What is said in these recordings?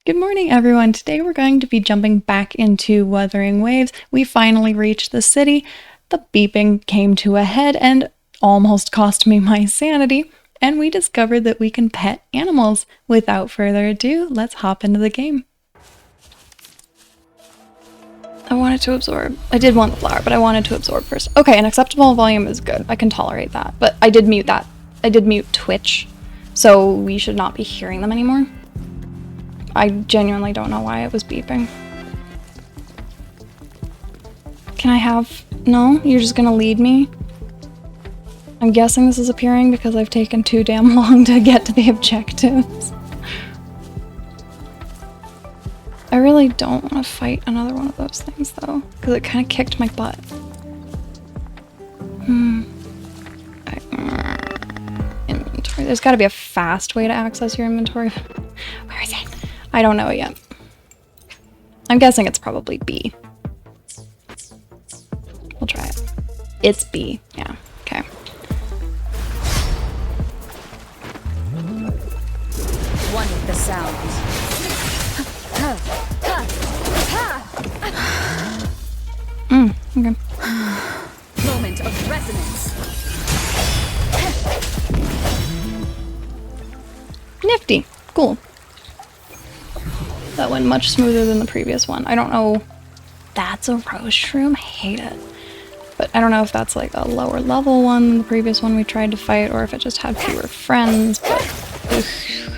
Good morning, everyone. Today we're going to be jumping back into Wuthering Waves. We finally reached the city. The beeping came to a head and almost cost me my sanity. And we discovered that we can pet animals. Without further ado, let's hop into the game. I wanted to absorb. I did want the flower, but I wanted to absorb first. Okay, an acceptable volume is good. I can tolerate that. But I did mute that. I did mute Twitch, so we should not be hearing them anymore. I genuinely don't know why it was beeping. Can I have... No? You're just gonna lead me? I'm guessing this is appearing because I've taken too damn long to get to the objectives. I really don't want to fight another one of those things though, because it kind of kicked my butt. Inventory. There's got to be a fast way to access your inventory. Where is it? I don't know yet. I'm guessing it's probably B. We'll try it. It's B. Yeah. Okay. One with the sounds. Okay. Moment of resonance. Nifty. Cool. That went much smoother than the previous one. I don't know. That's a rose shroom? I hate it. But I don't know if that's like a lower level one than the previous one we tried to fight, or if it just had fewer friends, but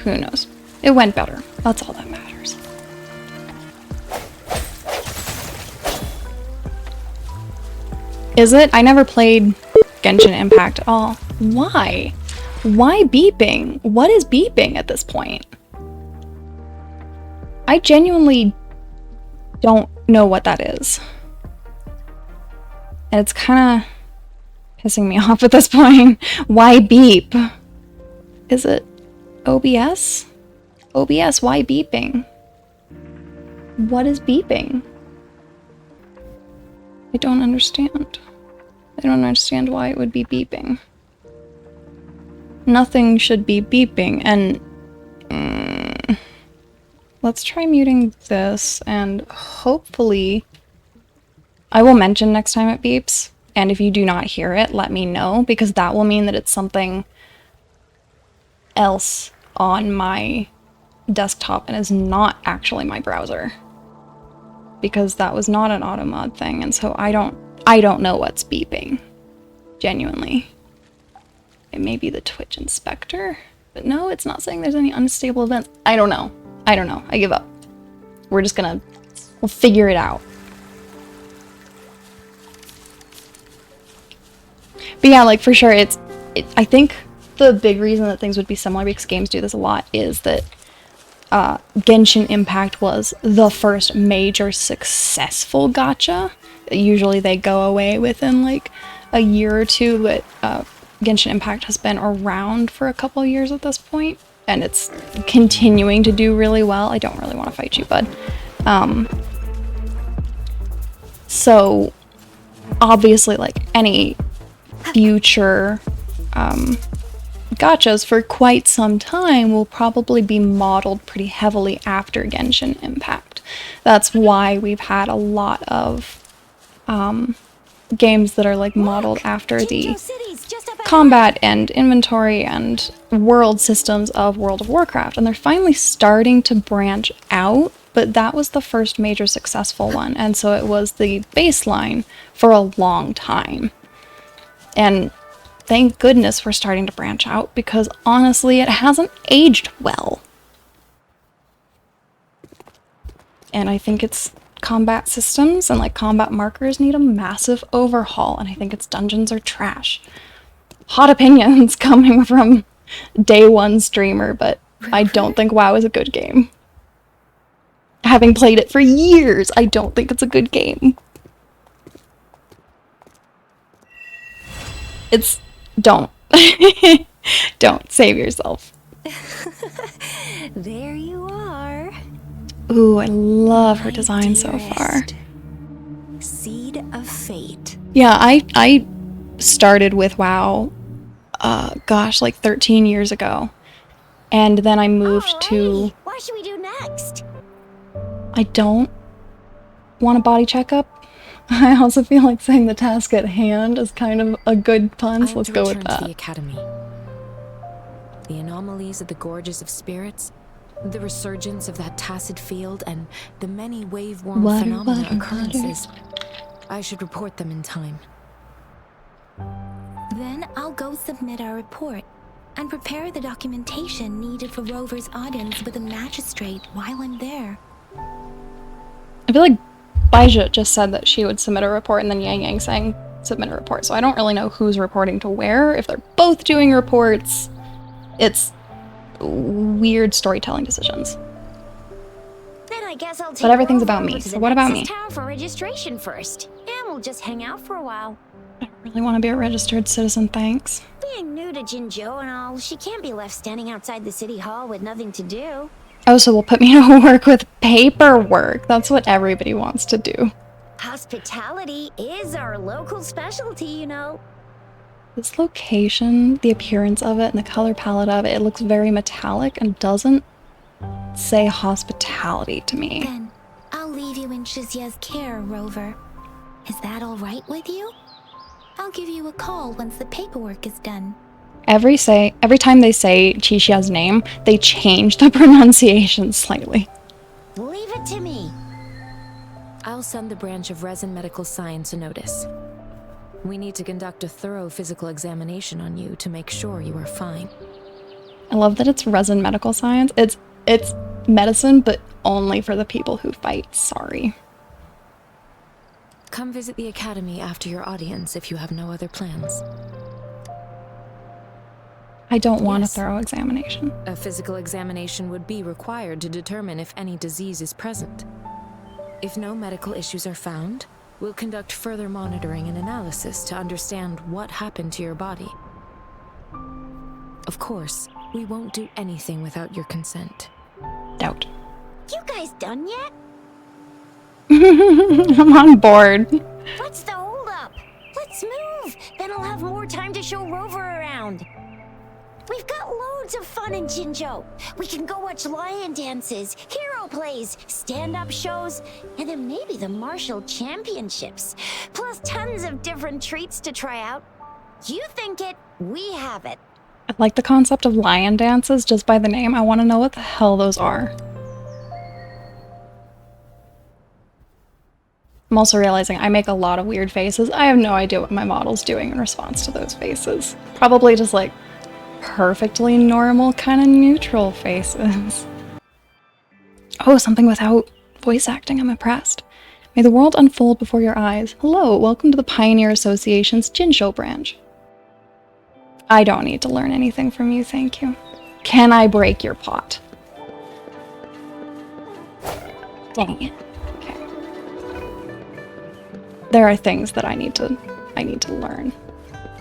who knows. It went better. That's all that matters. Is it? I never played Genshin Impact at all. Why? Why beeping? What is beeping at this point? I genuinely don't know what that is. And it's kind of pissing me off at this point. Why beep? Is it OBS? OBS, why beeping? What is beeping? I don't understand. I don't understand why it would be beeping. Nothing should be beeping, and let's try muting this, and hopefully I will mention next time it beeps, and if you do not hear it, let me know, because that will mean that it's something else on my desktop and is not actually my browser. Because that was not an automod thing, and so I don't know what's beeping. Genuinely. It may be the Twitch inspector, but no, it's not saying there's any unstable events. I don't know. I don't know. I give up. We'll figure it out. But yeah, like for sure, I think the big reason that things would be similar, because games do this a lot, is that Genshin Impact was the first major successful gacha. Usually they go away within like a year or two, but Genshin Impact has been around for a couple years at this point, and it's continuing to do really well. I don't really want to fight you, bud. So obviously, like any future gachas for quite some time will probably be modeled pretty heavily after Genshin Impact. That's why we've had a lot of games that are like modeled after the combat and inventory and world systems of World of Warcraft, and they're finally starting to branch out, but that was the first major successful one, and so it was the baseline for a long time. And thank goodness we're starting to branch out, because honestly it hasn't aged well. And I think its combat systems and like combat markers need a massive overhaul, and I think its dungeons are trash. Hot opinions coming from day one streamer, but I don't think WoW is a good game. Having played it for years, I don't think it's a good game. Don't. Don't. Save yourself. There you are. Ooh, I love her design so far. Seed of fate. Yeah, I started with WoW, gosh, like 13 years ago. And then I moved to... What should we do next? I don't want a body checkup. I also feel like saying the task at hand is kind of a good pun, so let's go with To the that. academy. The anomalies of the gorges of spirits, the resurgence of that tacit field, and the many wave-worn phenomena occurrences. I should report them in time. Then I'll go submit our report and prepare the documentation needed for Rover's audience with a magistrate while I'm there. I feel like Baija just said that she would submit a report, and then Yang Yang saying submit a report, so I don't really know who's reporting to where. If they're both doing reports, it's weird storytelling decisions. Then I guess I'll take But everything's Rover about me, over to so the what about Nexus me? Tower for registration first, and we'll just hang out for a while. I don't really want to be a registered citizen, thanks. Being new to Jinzhou and all, she can't be left standing outside the city hall with nothing to do. Oh, so we'll put me to work with paperwork. That's what everybody wants to do. Hospitality is our local specialty, you know. This location, the appearance of it, and the color palette of it, it looks very metallic and doesn't say hospitality to me. Then I'll leave you in Shizia's care, Rover. Is that all right with you? I'll give you a call once the paperwork is done. Every time they say Chixia's name, they change the pronunciation slightly. Leave it to me. I'll send the branch of Resin Medical Science a notice. We need to conduct a thorough physical examination on you to make sure you are fine. I love that it's Resin Medical Science. It's medicine, but only for the people who fight. Sorry. Come visit the academy after your audience if you have no other plans. I don't want Yes. a thorough examination. A physical examination would be required to determine if any disease is present. If no medical issues are found, we'll conduct further monitoring and analysis to understand what happened to your body. Of course, we won't do anything without your consent. Doubt. You guys done yet? I'm on board. What's the holdup? Let's move. Then I'll have more time to show Rover around. We've got loads of fun in Jinzhou. We can go watch lion dances, hero plays, stand-up shows, and then maybe the martial championships. Plus tons of different treats to try out. You think it, we have it. I like the concept of lion dances just by the name. I want to know what the hell those are. I'm also realizing I make a lot of weird faces. I have no idea what my model's doing in response to those faces. Probably just like perfectly normal, kind of neutral faces. Oh, something without voice acting. I'm impressed. May the world unfold before your eyes. Hello, welcome to the Pioneer Association's Jinzhou branch. I don't need to learn anything from you, thank you. Can I break your pot? Dang it. Okay. There are things that I need to learn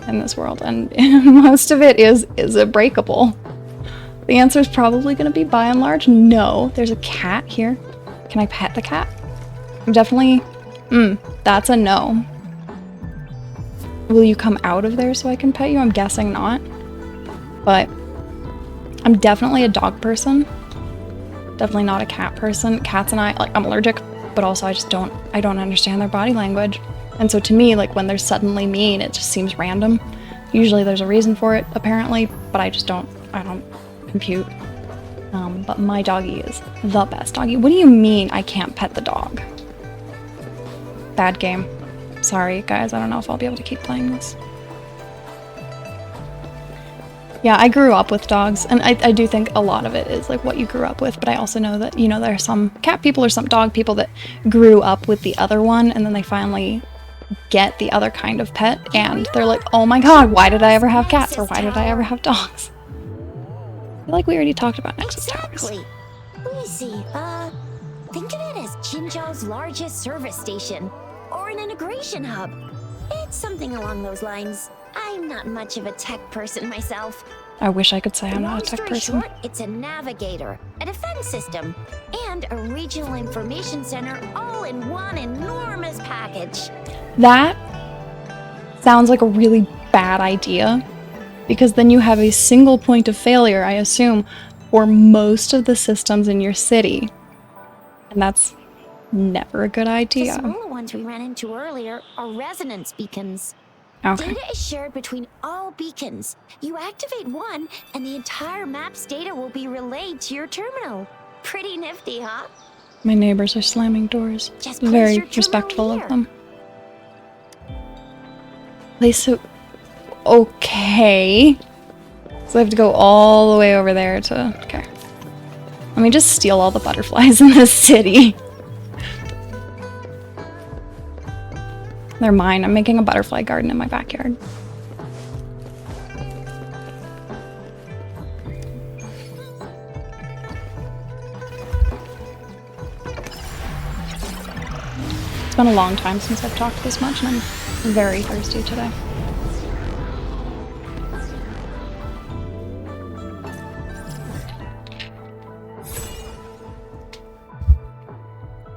in this world, and most of it is it breakable? The answer is probably going to be by and large no. There's a cat here. Can I pet the cat? I'm definitely that's a no. Will you come out of there so I can pet you? I'm guessing not. But I'm definitely a dog person. Definitely not a cat person. Cats and I, like, I'm allergic, but also I don't understand their body language. And so to me, like, when they're suddenly mean, it just seems random. Usually there's a reason for it, apparently, but I don't compute. But my doggy is the best doggy. What do you mean I can't pet the dog? Bad game. Sorry, guys, I don't know if I'll be able to keep playing this. Yeah, I grew up with dogs, and I do think a lot of it is like what you grew up with, but I also know that, you know, there are some cat people or some dog people that grew up with the other one, and then they finally get the other kind of pet, and they're like, oh my god, why did I ever have cats, or why did I ever have dogs? I feel like we already talked about Nexus Towers. Exactly. Let me see. Think of it as Jinzhou's largest service station, or an integration hub. It's something along those lines. I'm not much of a tech person myself. I wish I could say I'm not a Long tech story person. short, it's a navigator, a defense system, and a regional information center all in one enormous package. That sounds like a really bad idea, because then you have a single point of failure, I assume, for most of the systems in your city. And that's Never a good The idea. smaller ones we ran into earlier are resonance beacons. Okay. Data is shared between all beacons. You activate one, and the entire map's data will be relayed to your terminal. Pretty nifty, huh? My neighbors are slamming doors. Just place Very your terminal respectful here. of them. Okay. So I have to go all the way over there to... Okay. Let me just steal all the butterflies in this city. They're mine. I'm making a butterfly garden in my backyard. It's been a long time since I've talked this much, and I'm very thirsty today.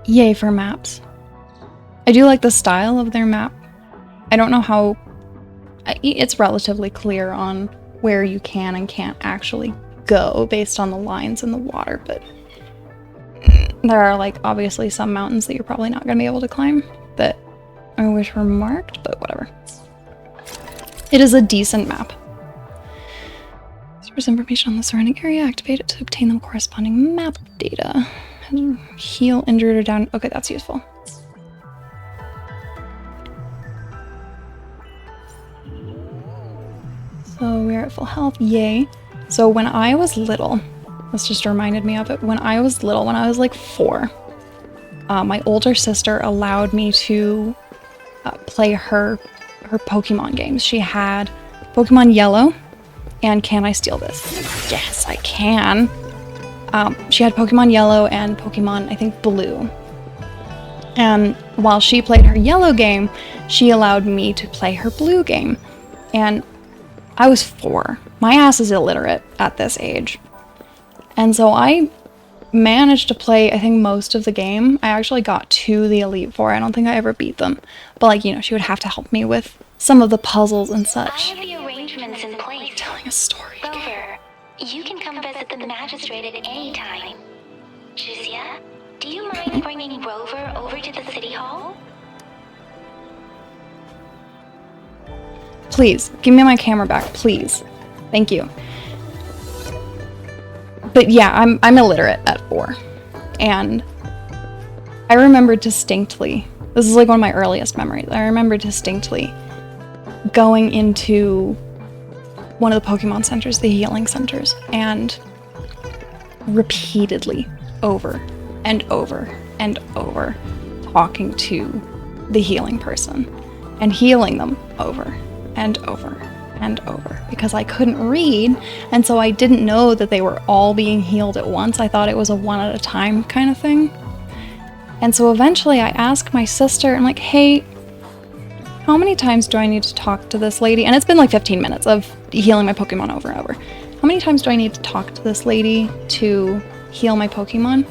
Yay for maps. I do like the style of their map. I don't know how... It's relatively clear on where you can and can't actually go based on the lines in the water, but there are, like, obviously some mountains that you're probably not going to be able to climb that I wish were marked, but whatever. It is a decent map. There's information on the surrounding area. Activate it to obtain the corresponding map data. Heal injured or down. Okay, that's useful. So we're at full health. Yay. So when I was little, this just reminded me of it. When I was little, when I was like 4, my older sister allowed me to play her Pokemon games. She had Pokemon Yellow and Can I Steal This? Yes, I can. She had Pokemon Yellow and Pokemon, I think, Blue. And while she played her Yellow game, she allowed me to play her Blue game. And I was 4. My ass is illiterate at this age. And so I managed to play, I think, most of the game. I actually got to the Elite Four. I don't think I ever beat them. But, like, you know, she would have to help me with some of the puzzles and I such. have the arrangements in place. Telling a story. Rover, you can come visit the magistrate at any time. Jizia, do you mind bringing Rover over to the city hall? Please, give me my camera back, please. Thank you. But yeah, I'm illiterate at 4. And I remember distinctly, this is like one of my earliest memories, I remember distinctly going into one of the Pokemon centers, the healing centers, and repeatedly, over and over and over, talking to the healing person and healing them over and over and over, because I couldn't read, and so I didn't know that they were all being healed at once. I thought it was a one at a time kind of thing. And so eventually I asked my sister, I'm like, hey, how many times do I need to talk to this lady? And it's been like 15 minutes of healing my Pokemon over and over. How many times do I need to talk to this lady to heal my Pokemon?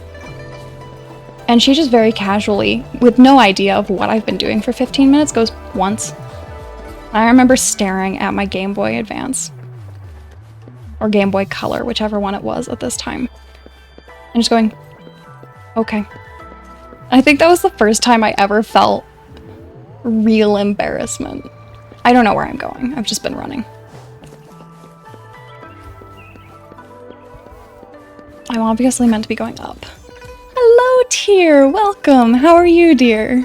And she just very casually, with no idea of what I've been doing for 15 minutes, goes, once. I remember staring at my Game Boy Advance, or Game Boy Color, whichever one it was at this time, and just going, okay. I think that was the first time I ever felt real embarrassment. I don't know where I'm going. I've just been running. I'm obviously meant to be going up. Hello, Tear! Welcome! How are you, dear?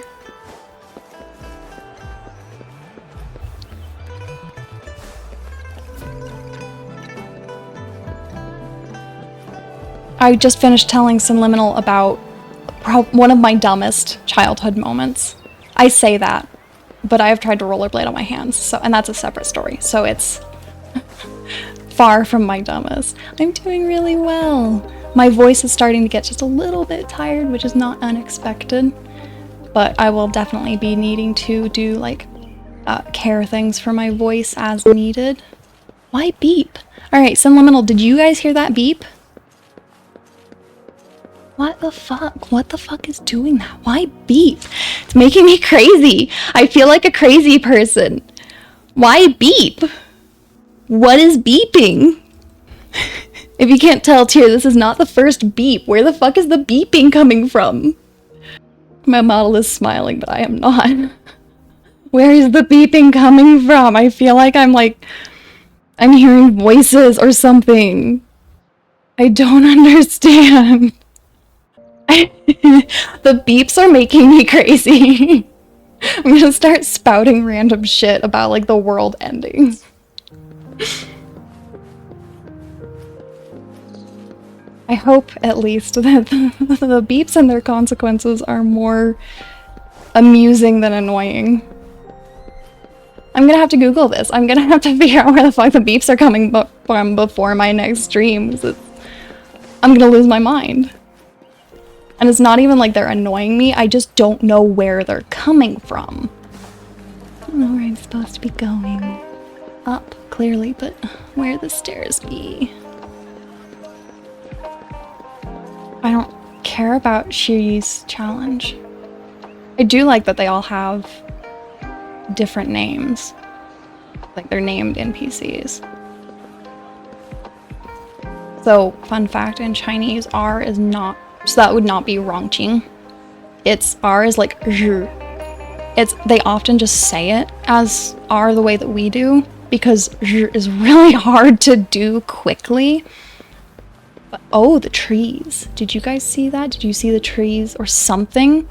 I just finished telling Subliminal about one of my dumbest childhood moments. I say that, but I have tried to rollerblade on my hands, so, and that's a separate story, so it's far from my dumbest. I'm doing really well. My voice is starting to get just a little bit tired, which is not unexpected, but I will definitely be needing to do, like, care things for my voice as needed. Why beep? Alright, Subliminal, did you guys hear that beep? What the fuck? What the fuck is doing that? Why beep? It's making me crazy. I feel like a crazy person. Why beep? What is beeping? If you can't tell, Tyr, this is not the first beep. Where the fuck is the beeping coming from? My model is smiling, but I am not. Where is the beeping coming from? I feel like I'm hearing voices or something. I don't understand. The beeps are making me crazy. I'm gonna start spouting random shit about like the world ending. I hope at least that the beeps and their consequences are more amusing than annoying. I'm gonna have to Google this. I'm gonna have to figure out where the fuck the beeps are coming from before my next stream. I'm gonna lose my mind. And it's not even like they're annoying me, I just don't know where they're coming from. I don't know where I'm supposed to be going. Up, clearly, but where the stairs be? I don't care about Shiri's challenge. I do like that they all have different names. Like they're named NPCs. So, fun fact, in Chinese, R is not, so that would not be Rongqing. It's R is like zh. They often just say it as R the way that we do, because zh is really hard to do quickly. But, oh, the trees. Did you guys see that? Did you see the trees or something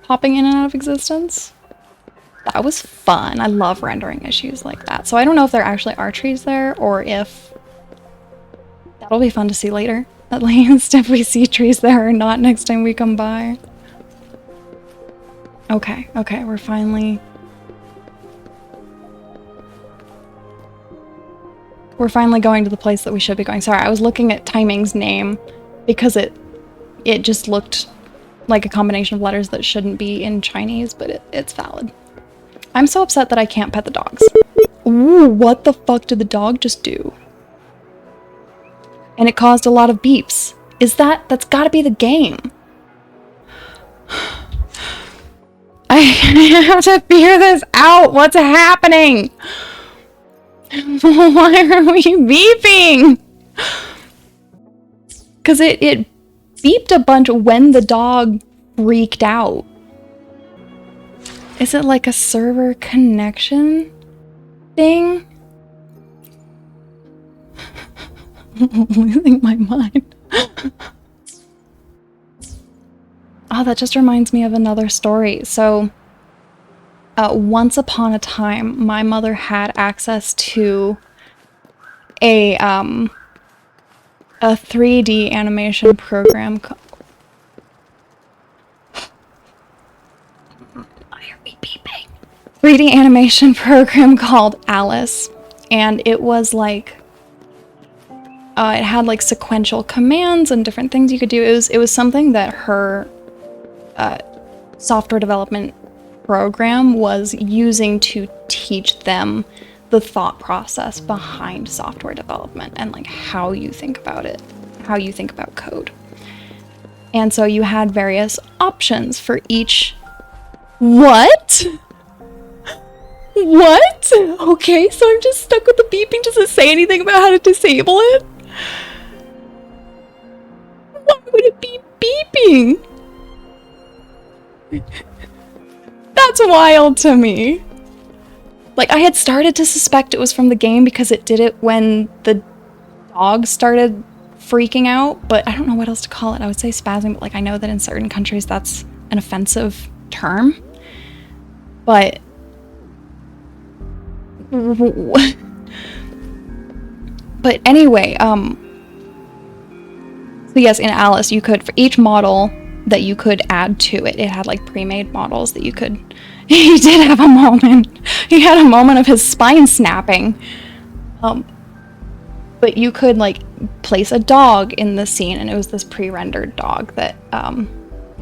popping in and out of existence? That was fun. I love rendering issues like that. So I don't know if there actually are trees there or if that'll be fun to see later. At least if we see trees there or not next time we come by. Okay, okay, we're finally going to the place that we should be going. Sorry, I was looking at Timing's name because it just looked like a combination of letters that shouldn't be in Chinese, but it's valid. I'm so upset that I can't pet the dogs. Ooh, what the fuck did the dog just do? And it caused a lot of beeps. That's gotta be the game. I have to figure this out. What's happening? Why are we beeping? Because it beeped a bunch when the dog freaked out. Is it like a server connection thing? I'm losing my mind. Oh, that just reminds me of another story. So, once upon a time, my mother had access to a 3D animation program. Why are we beeping? 3D animation program called Alice, and it was like it had like sequential commands and different things you could do. It was something that her software development program was using to teach them the thought process behind software development and like how you think about it, how you think about code. And so you had various options for each. What? What? Okay, so I'm just stuck with the beeping. Does it say anything about how to disable it? Why would it be beeping? That's wild to me. Like, I had started to suspect it was from the game because it did it when the dog started freaking out, but I don't know what else to call it. I would say spazzing, but like I know that in certain countries that's an offensive term. But but anyway, so yes, in Alice you could, for each model that you could add to it, it had like pre-made models that you could. He did have a moment. He had a moment of his spine snapping. But you could like place a dog in the scene, and it was this pre-rendered dog that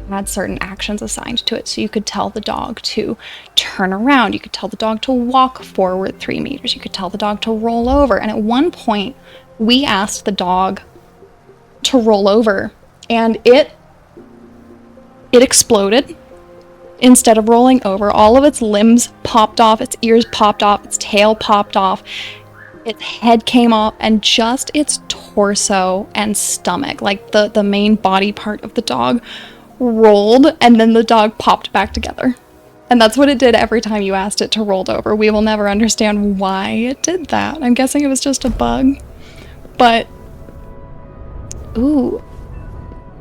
had certain actions assigned to it. So you could tell the dog to turn around. You could tell the dog to walk forward 3 meters. You could tell the dog to roll over. And at one point, we asked the dog to roll over, and it exploded. Instead of rolling over, all of its limbs popped off, its ears popped off, its tail popped off, its head came off, and just its torso and stomach, like the main body part of the dog, rolled, and then the dog popped back together. And that's what it did every time you asked it to roll over. We will never understand why it did that. I'm guessing it was just a bug. But, ooh,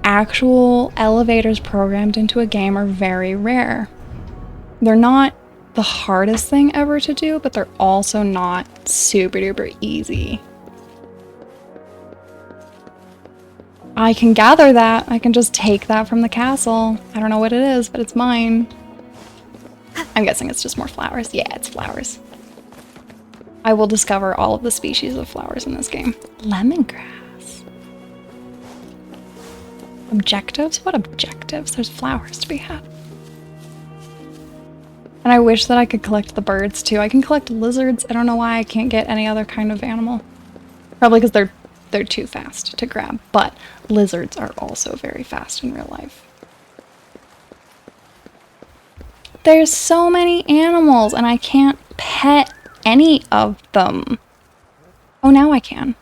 actual elevators programmed into a game are very rare. They're not the hardest thing ever to do, but they're also not super duper easy. I can gather that. I can just take that from the castle. I don't know what it is, but it's mine. I'm guessing it's just more flowers. Yeah, it's flowers. I will discover all of the species of flowers in this game. Lemongrass. Objectives? What objectives? There's flowers to be had. And I wish that I could collect the birds too. I can collect lizards. I don't know why I can't get any other kind of animal. Probably because they're too fast to grab, but lizards are also very fast in real life. There's so many animals and I can't pet any of them. Oh, now I can.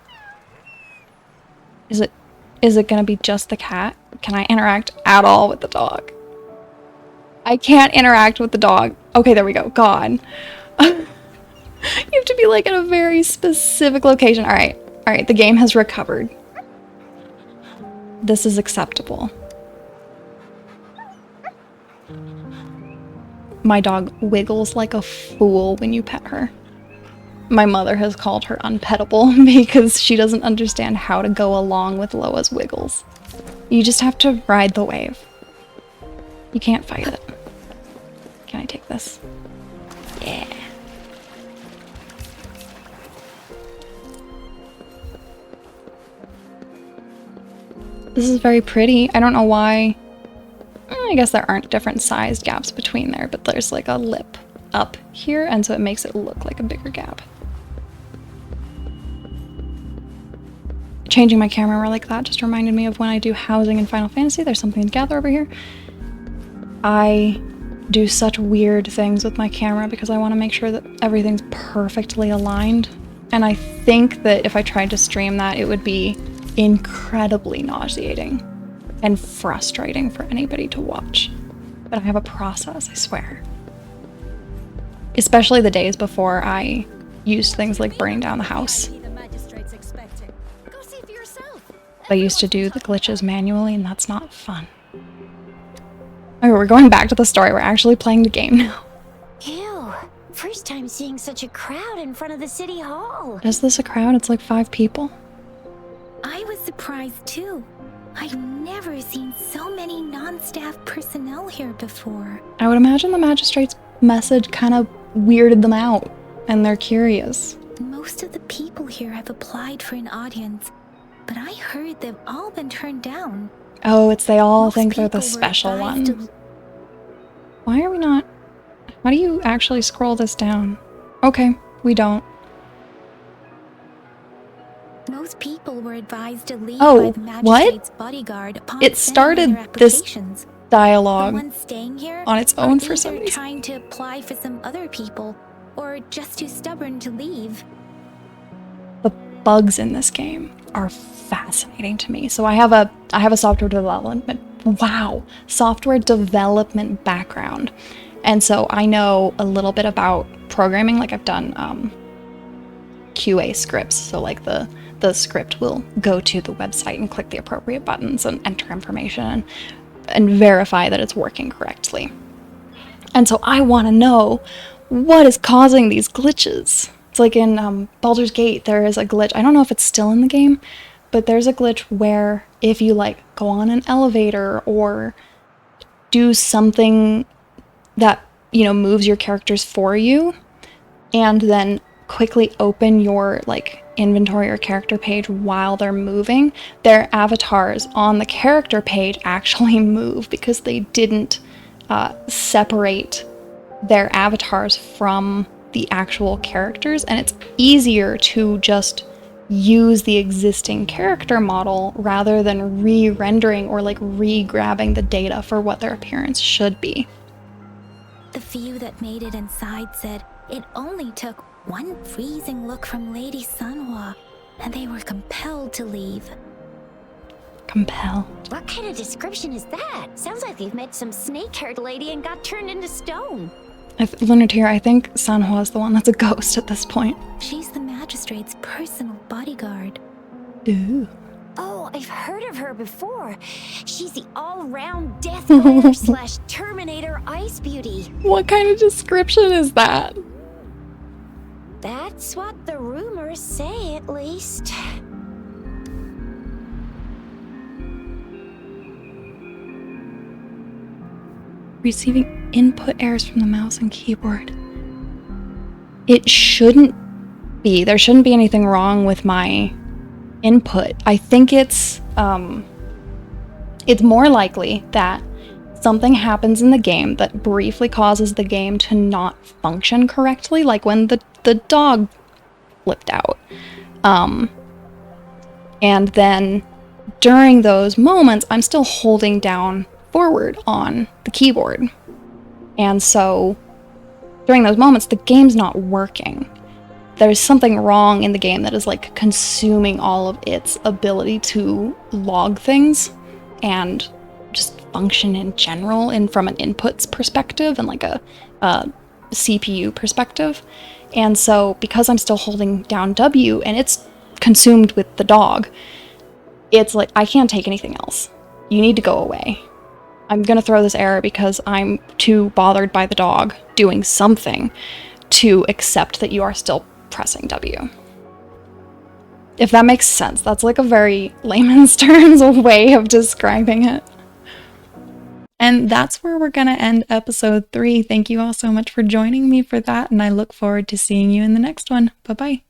Is it gonna be just the cat? Can I interact at all with the dog? I can't interact with the dog. Okay, there we go. God. You have to be like in a very specific location. All right, the game has recovered. This is acceptable. My dog wiggles like a fool when you pet her. My mother has called her unpettable because she doesn't understand how to go along with Loa's wiggles. You just have to ride the wave. You can't fight it. Can I take this? Yeah. This is very pretty. I don't know why. I guess there aren't different sized gaps between there, but there's like a lip up here, and so it makes it look like a bigger gap. Changing my camera like that just reminded me of when I do housing in Final Fantasy. There's something to gather over here. I do such weird things with my camera because I want to make sure that everything's perfectly aligned. And I think that if I tried to stream that, it would be incredibly nauseating and frustrating for anybody to watch. But I have a process, I swear. Especially the days before I used things like burning down the house. I used to do the glitches manually, and that's not fun. Okay, we're going back to the story. We're actually playing the game now. Ew. First time seeing such a crowd in front of the city hall. Is this a crowd? It's like 5 people. I was surprised too. I've never seen so many non-staff personnel here before. I would imagine the magistrate's message kind of weirded them out, and they're curious. Most of the people here have applied for an audience, but I heard they've all been turned down. Oh, it's they all Most think they're the people were special advised one. Why are we not... How do you actually scroll this down? Okay, we don't. Most people were advised to leave Oh, by the what? magistrate's bodyguard upon It sending in their started this applications. The dialogue ones staying here on its are own for some either reason. trying to apply for some other people, or just too stubborn to leave. The bugs in this game are fascinating to me. So I have a software development background. And so I know a little bit about programming. Like I've done QA scripts. So like the script will go to the website and click the appropriate buttons and enter information and verify that it's working correctly. And so I want to know what is causing these glitches. It's like in Baldur's Gate, there is a glitch. I don't know if it's still in the game, but there's a glitch where if you like go on an elevator or do something that, you know, moves your characters for you, and then quickly open your like inventory or character page while they're moving, their avatars on the character page actually move because they didn't separate their avatars from the actual characters, and it's easier to just use the existing character model rather than re-rendering or like re-grabbing the data for what their appearance should be. The few that made it inside said it only took one freezing look from Lady Sunhwa, and they were compelled to leave. Compelled. What kind of description is that? Sounds like you've met some snake-haired lady and got turned into stone. Lunateer, I think Sanhua is the one that's a ghost at this point. She's the magistrate's personal bodyguard. Ooh. Oh, I've heard of her before. She's the all-round death glare slash Terminator ice beauty. What kind of description is that? That's what the rumors say, at least. Receiving input errors from the mouse and keyboard. It shouldn't be. There shouldn't be anything wrong with my input. I think it's more likely that something happens in the game that briefly causes the game to not function correctly, like when the dog flipped out. And then during those moments, I'm still holding down forward on the keyboard. And so during those moments, the game's not working. There's something wrong in the game that is like consuming all of its ability to log things and just function in general and from an inputs perspective and like a CPU perspective. And so because I'm still holding down W and it's consumed with the dog, it's like, I can't take anything else. You need to go away. I'm gonna throw this error because I'm too bothered by the dog doing something to accept that you are still pressing W. If that makes sense, that's like a very layman's terms way of describing it. And that's where we're gonna end episode 3. Thank you all so much for joining me for that, and I look forward to seeing you in the next one. Bye-bye.